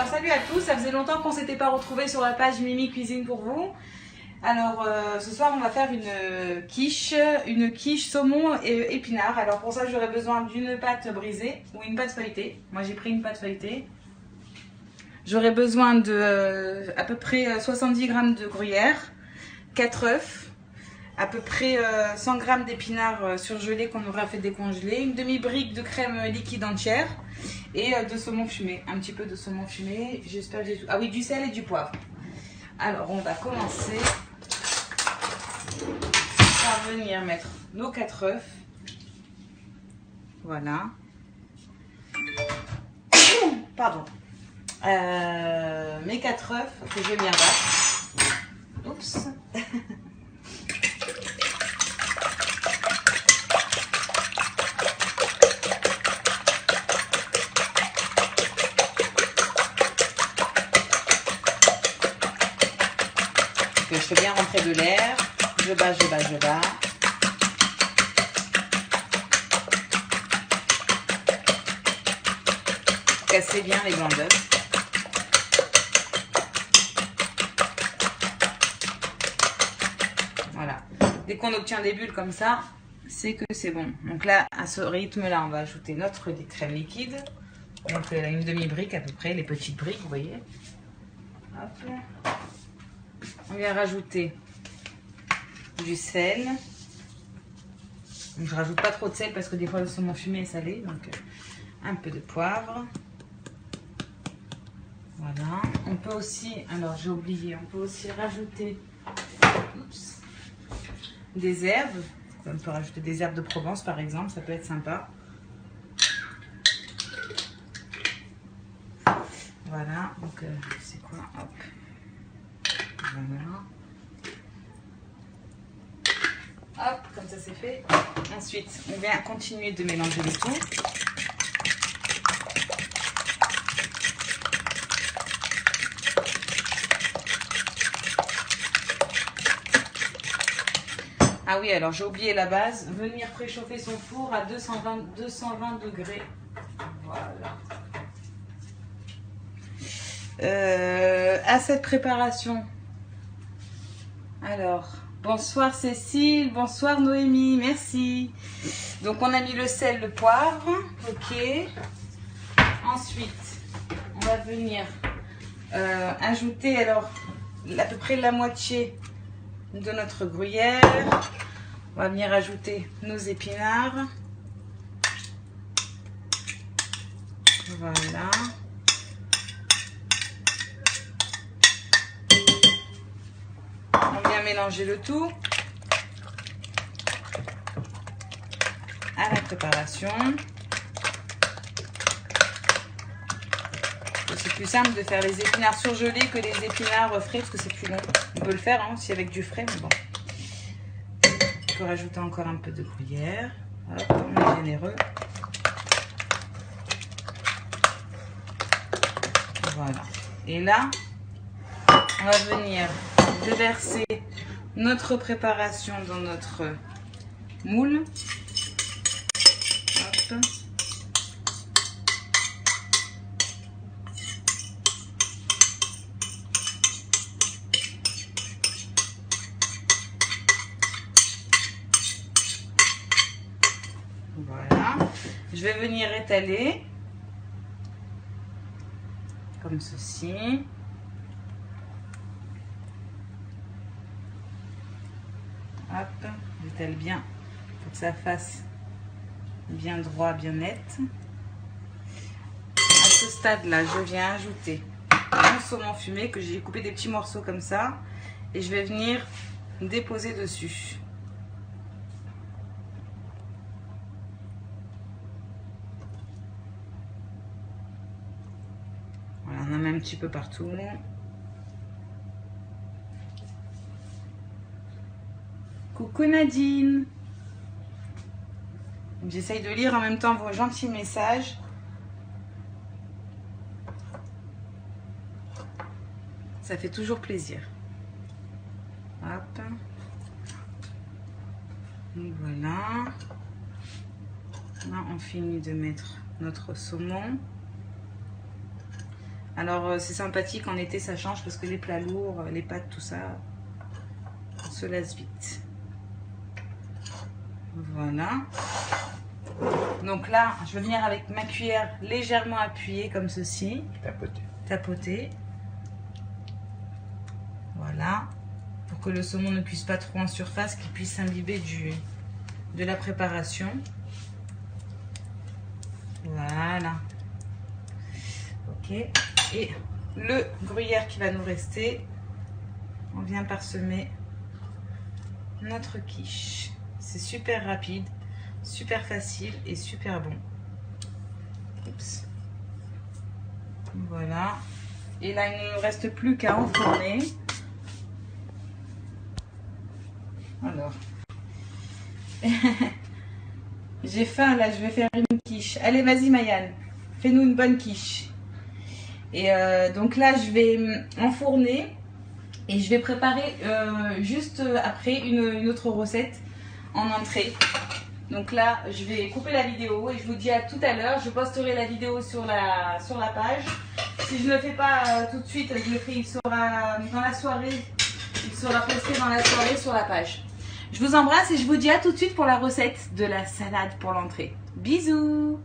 Alors salut à tous, ça faisait longtemps qu'on s'était pas retrouvés sur la page Mimi Cuisine pour vous. Alors ce soir on va faire une quiche saumon et épinards. Alors pour ça j'aurai besoin d'une pâte brisée ou une pâte feuilletée. Moi j'ai pris une pâte feuilletée. J'aurai besoin de à peu près 70 g de gruyère, 4 œufs, à peu près 100 g d'épinards surgelés qu'on aura fait décongeler, une demi-brique de crème liquide entière et de saumon fumé, un petit peu de saumon fumé, j'espère que j'ai tout. Ah oui, du sel et du poivre. Alors on va commencer par venir mettre nos 4 œufs. Voilà. Pardon. Mes 4 œufs que je vais bien battre. Oups. Je fais bien rentrer de l'air. Je bats, je bats, je bats. Casser bien les blancs d'œufs. Voilà. Dès qu'on obtient des bulles comme ça, c'est que c'est bon. Donc là, à ce rythme-là, on va ajouter notre crème liquide. Donc une demi-brique à peu près, les petites briques, vous voyez. Hop. On vient rajouter du sel. Donc, je rajoute pas trop de sel parce que des fois le saumon fumé est salé. Donc un peu de poivre. Voilà. On peut aussi, alors j'ai oublié, on peut aussi rajouter des herbes. On peut rajouter des herbes de Provence par exemple, ça peut être sympa. Voilà, donc c'est quoi? Hop. Voilà. Hop, comme ça c'est fait. Ensuite, on vient continuer de mélanger le tout. Ah oui, alors j'ai oublié la base. Venir préchauffer son four à 220 degrés. Voilà. À cette préparation. Alors, bonsoir Cécile, bonsoir Noémie, merci. Donc on a mis le sel, le poivre, ok. Ensuite, on va venir ajouter alors à peu près la moitié de notre gruyère. On va venir ajouter nos épinards. Voilà. On vient mélanger le tout à la préparation. C'est plus simple de faire les épinards surgelés que les épinards frais parce que c'est plus long. On peut le faire hein, aussi avec du frais, mais bon. On peut rajouter encore un peu de gruyère. Hop, on est généreux. Voilà. Et là, on va venir déverser notre préparation dans notre moule. Hop. Voilà. Je vais venir étaler comme ceci. Hop, j'étale bien pour que ça fasse bien droit, bien net. À ce stade-là, je viens ajouter mon saumon fumé que j'ai coupé des petits morceaux comme ça et je vais venir déposer dessus. Voilà, on en met un petit peu partout. Coucou Nadine. J'essaye de lire en même temps vos gentils messages. Ça fait toujours plaisir. Hop. Donc voilà. Là, on finit de mettre notre saumon. Alors c'est sympathique, en été ça change parce que les plats lourds, les pâtes, tout ça, on se lasse vite. Voilà. Donc là, je vais venir avec ma cuillère légèrement appuyée comme ceci. Tapoter. Tapoter. Voilà. Pour que le saumon ne cuise pas trop en surface, qu'il puisse s'imbiber de la préparation. Voilà. Ok. Et le gruyère qui va nous rester, on vient parsemer notre quiche. C'est super rapide, super facile et super bon. Oups. Voilà. Et là, il ne nous reste plus qu'à enfourner. Alors. J'ai faim, là, je vais faire une quiche. Allez, vas-y, Mayan. Fais-nous une bonne quiche. Et donc là, je vais enfourner. Et je vais préparer juste après une autre recette en entrée. Donc là, je vais couper la vidéo et je vous dis à tout à l'heure. Je posterai la vidéo sur la page. Si je ne le fais pas tout de suite, je le ferai, il sera dans la soirée. Il sera posté dans la soirée sur la page. Je vous embrasse et je vous dis à tout de suite pour la recette de la salade pour l'entrée. Bisous!